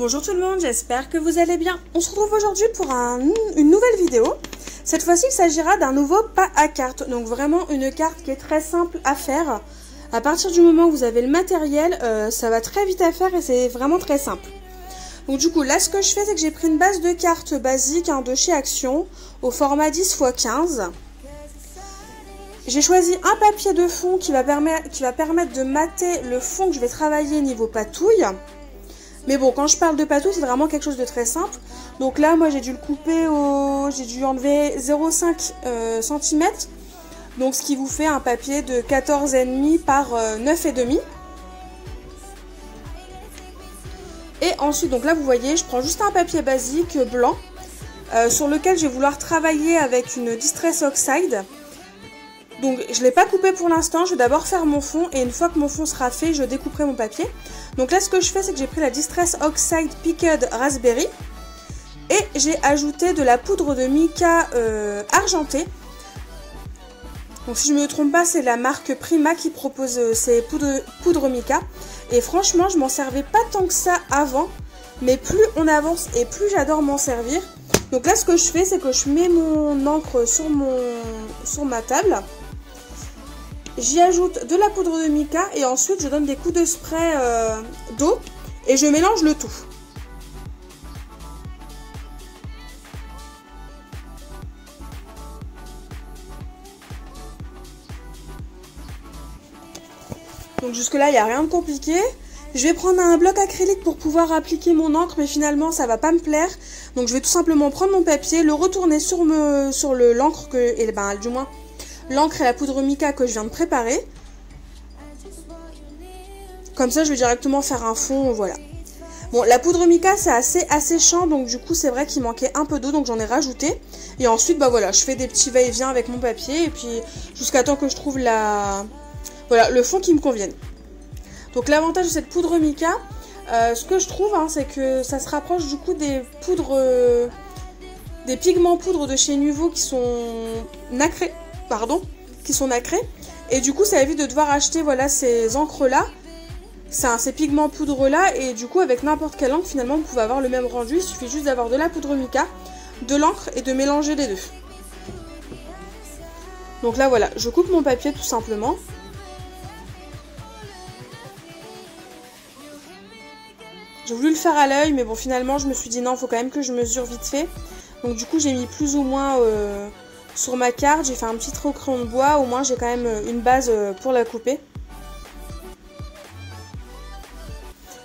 Bonjour tout le monde, j'espère que vous allez bien. On se retrouve aujourd'hui pour une nouvelle vidéo. Cette fois-ci, il s'agira d'un nouveau pas à carte. Donc vraiment une carte qui est très simple à faire. À partir du moment où vous avez le matériel, ça va très vite à faire et c'est vraiment très simple. Donc du coup, là ce que je fais, c'est que j'ai pris une base de cartes basique de chez Action au format 10×15. J'ai choisi un papier de fond qui va permettre de mater le fond que je vais travailler niveau patouille. Mais bon, quand je parle de patouille, c'est vraiment quelque chose de très simple. Donc là, moi, j'ai dû le couper j'ai dû enlever 0,5 cm. Donc ce qui vous fait un papier de 14,5 par 9,5. Et ensuite, donc là, vous voyez, je prends juste un papier basique blanc sur lequel je vais vouloir travailler avec une Distress Oxide. Donc je ne l'ai pas coupé pour l'instant, je vais d'abord faire mon fond et une fois que mon fond sera fait, je découperai mon papier. Donc là ce que je fais, c'est que j'ai pris la Distress Oxide Picked Raspberry et j'ai ajouté de la poudre de mica argentée. Donc si je ne me trompe pas, c'est la marque Prima qui propose ces poudres mica. Et franchement, je m'en servais pas tant que ça avant, mais plus on avance et plus j'adore m'en servir. Donc là ce que je fais, c'est que je mets mon encre sur ma table. J'y ajoute de la poudre de mica et ensuite je donne des coups de spray d'eau et je mélange le tout. Donc jusque là il n'y a rien de compliqué. Je vais prendre un bloc acrylique pour pouvoir appliquer mon encre, mais finalement ça va pas me plaire. Donc je vais tout simplement prendre mon papier, le retourner sur l'encre du moins l'encre et la poudre mica que je viens de préparer. Comme ça, je vais directement faire un fond, voilà. Bon, la poudre mica, c'est assez asséchant, donc du coup, c'est vrai qu'il manquait un peu d'eau, donc j'en ai rajouté. Et ensuite, bah voilà, je fais des petits va-et-vient avec mon papier, et puis jusqu'à temps que je trouve le fond qui me convienne. Donc l'avantage de cette poudre mica, ce que je trouve, c'est que ça se rapproche du coup des pigments poudre de chez Nuvo qui sont nacrés. Et du coup ça évite de devoir acheter ces encres là, ces pigments poudre là, et du coup avec n'importe quelle encre finalement vous pouvez avoir le même rendu. Il suffit juste d'avoir de la poudre mica, de l'encre et de mélanger les deux. Donc là voilà, je coupe mon papier tout simplement. J'ai voulu le faire à l'œil, mais bon finalement je me suis dit non, il faut quand même que je mesure vite fait. Donc du coup j'ai mis plus ou moins sur ma carte, j'ai fait un petit trait au crayon de bois, au moins j'ai quand même une base pour la couper.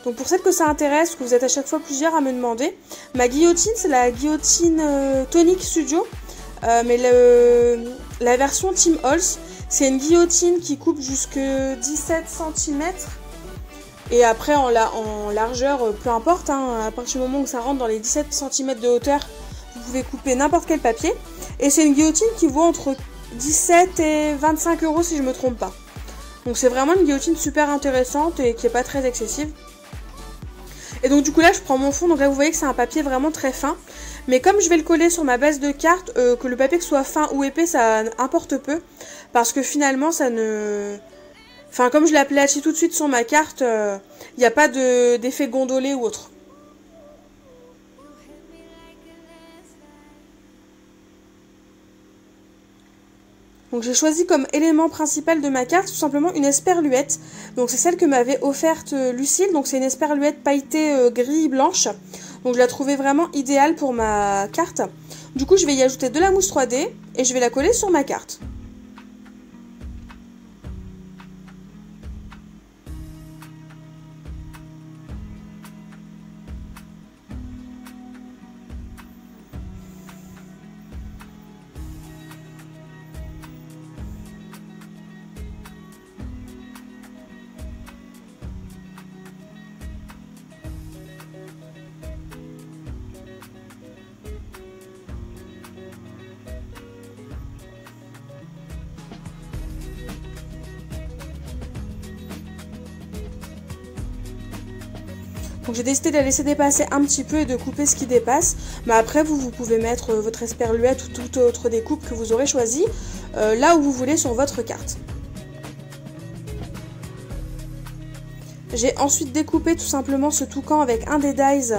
Donc pour celles que ça intéresse, parce que vous êtes à chaque fois plusieurs à me demander, ma guillotine c'est la guillotine Tonic Studio, mais la version Tim Holtz, c'est une guillotine qui coupe jusque 17 cm. Et après en largeur, peu importe, à partir du moment où ça rentre dans les 17 cm de hauteur, vous pouvez couper n'importe quel papier. Et c'est une guillotine qui vaut entre 17 et 25 € si je me trompe pas. Donc c'est vraiment une guillotine super intéressante et qui est pas très excessive. Et donc du coup là je prends mon fond, donc là vous voyez que c'est un papier vraiment très fin. Mais comme je vais le coller sur ma base de carte, que le papier soit fin ou épais ça importe peu. Parce que finalement ça ne... Enfin comme je l'ai aplatis tout de suite sur ma carte, il n'y a pas d'effet gondolé ou autre. Donc j'ai choisi comme élément principal de ma carte tout simplement une esperluette. Donc c'est celle que m'avait offerte Lucille. Donc c'est une esperluette pailletée gris blanche. Donc je la trouvais vraiment idéale pour ma carte. Du coup je vais y ajouter de la mousse 3D et je vais la coller sur ma carte. Donc j'ai décidé de la laisser dépasser un petit peu et de couper ce qui dépasse. Mais après vous pouvez mettre votre esperluette ou toute autre découpe que vous aurez choisi là où vous voulez sur votre carte. J'ai ensuite découpé tout simplement ce toucan avec un des dies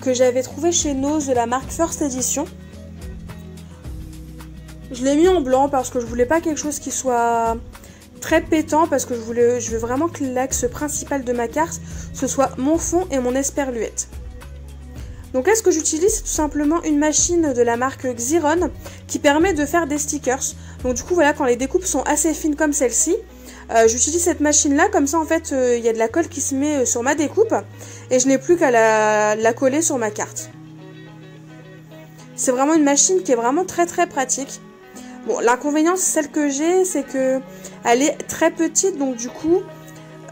que j'avais trouvé chez Nose de la marque First Edition. Je l'ai mis en blanc parce que je voulais pas quelque chose qui soit très pétant, parce que je veux vraiment que l'axe principal de ma carte, ce soit mon fond et mon esperluette. Donc là, ce que j'utilise, c'est tout simplement une machine de la marque Xyron qui permet de faire des stickers. Donc du coup, voilà, quand les découpes sont assez fines comme celle-ci, j'utilise cette machine-là, comme ça, en fait, il y a de la colle qui se met sur ma découpe et je n'ai plus qu'à la coller sur ma carte. C'est vraiment une machine qui est vraiment très très pratique. Bon, l'inconvénient, celle que j'ai, c'est que elle est très petite, donc du coup,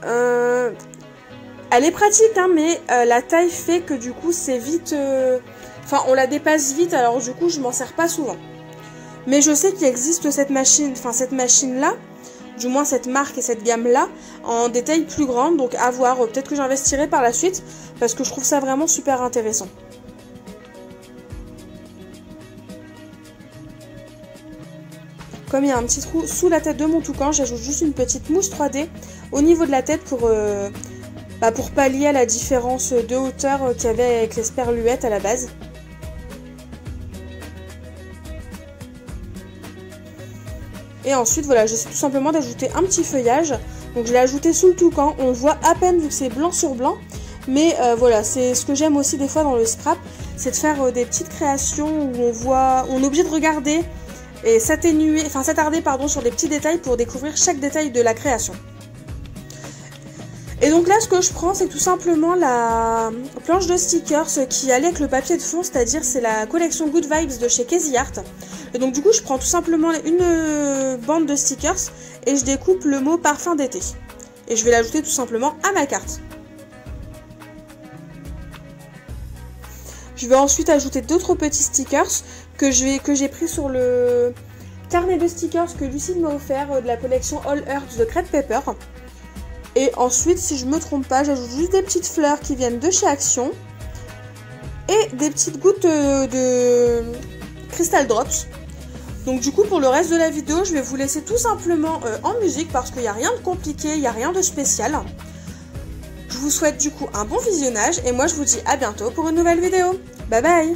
elle est pratique, hein, mais la taille fait que du coup, c'est vite... Enfin, on la dépasse vite, alors du coup, je m'en sers pas souvent. Mais je sais qu'il existe cette machine, enfin cette machine-là, du moins cette marque et cette gamme-là, en des tailles plus grandes, donc à voir. Peut-être que j'investirai par la suite, parce que je trouve ça vraiment super intéressant. Comme il y a un petit trou sous la tête de mon toucan, j'ajoute juste une petite mousse 3D au niveau de la tête pour pallier à la différence de hauteur qu'il y avait avec l'esperluette à la base. Et ensuite, voilà, j'essaie tout simplement d'ajouter un petit feuillage. Donc je l'ai ajouté sous le toucan, on le voit à peine vu que c'est blanc sur blanc. Mais voilà, c'est ce que j'aime aussi des fois dans le scrap, c'est de faire des petites créations où on est obligé de regarder et s'attarder sur des petits détails pour découvrir chaque détail de la création. Et donc là, ce que je prends, c'est tout simplement la planche de stickers qui allait avec le papier de fond, c'est-à-dire c'est la collection Good Vibes de chez Casey Art. Et donc du coup, je prends tout simplement une bande de stickers et je découpe le mot parfum d'été. Et je vais l'ajouter tout simplement à ma carte. Je vais ensuite ajouter d'autres petits stickers que j'ai pris sur le carnet de stickers que Lucille m'a offert de la collection All Earth de Crêpe Pepper. Et ensuite, si je me trompe pas, j'ajoute juste des petites fleurs qui viennent de chez Action et des petites gouttes de Crystal Drops. Donc du coup, pour le reste de la vidéo, je vais vous laisser tout simplement en musique parce qu'il n'y a rien de compliqué, il n'y a rien de spécial. Je vous souhaite du coup un bon visionnage et moi je vous dis à bientôt pour une nouvelle vidéo. Bye bye!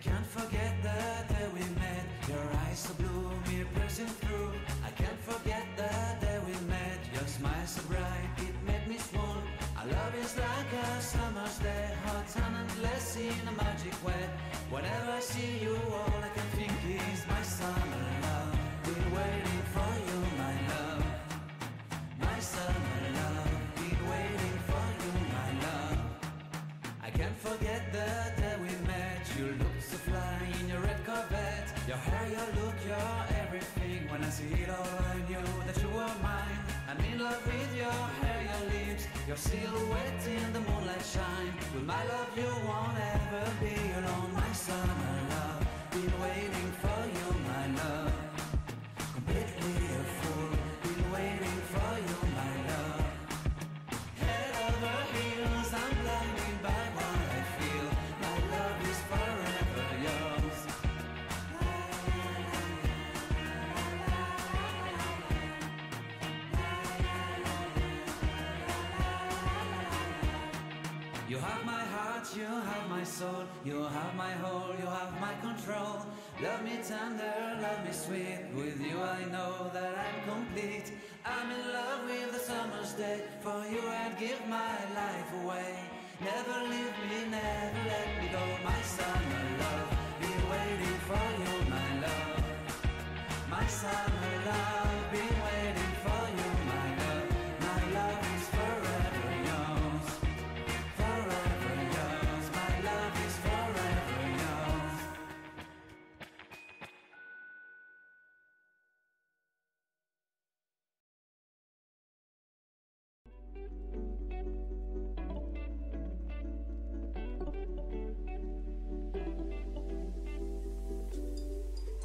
Can't forget the day we met. Your eyes so blue, me piercing through. I can't forget the day we met. Your smile so bright, it made me swoon. Our love is like a summer's day, hot and endless in a magic way. Whenever I see you, all I can think is my summer love. Been waiting for you, my love. My summer love. Been waiting for you, my love. I can't forget the day we met. You look so fly in your red Corvette. Your hair, your look, your everything. When I see it all, I knew that you were mine. I'm in love with your hair, your lips, your silhouette in the moonlight shine. With my love, you won't ever be alone. My summer love, been waiting for you, my love. Completely a fool, been waiting for you, my love. Head over heels, I'm blinded by what I feel. My love is forever yours. You have my heart, you have my soul, you have my whole, you have my control. Love me tender, love me sweet, with you I know that I'm complete. I'm in love with the summer's day, for you I'd give my life away. Never leave me, never let me go, my summer love, be waiting for you, my love. My summer love, be waiting for you, my love. My love is forever yours, forever yours. My love is forever yours.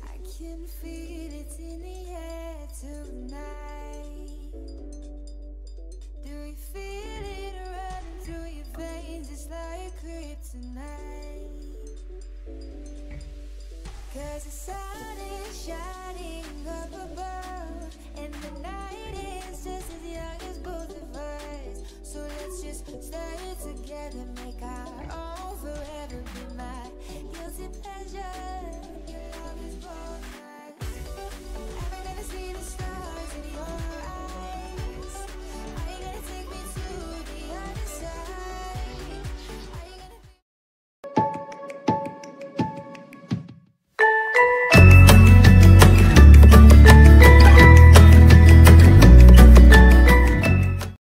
I can feel it in the air tonight. Do you feel it running through your veins? It's like kryptonite. 'Cause the sun is shining up above, and the night is just as young as both of us. So let's just stay together, make our own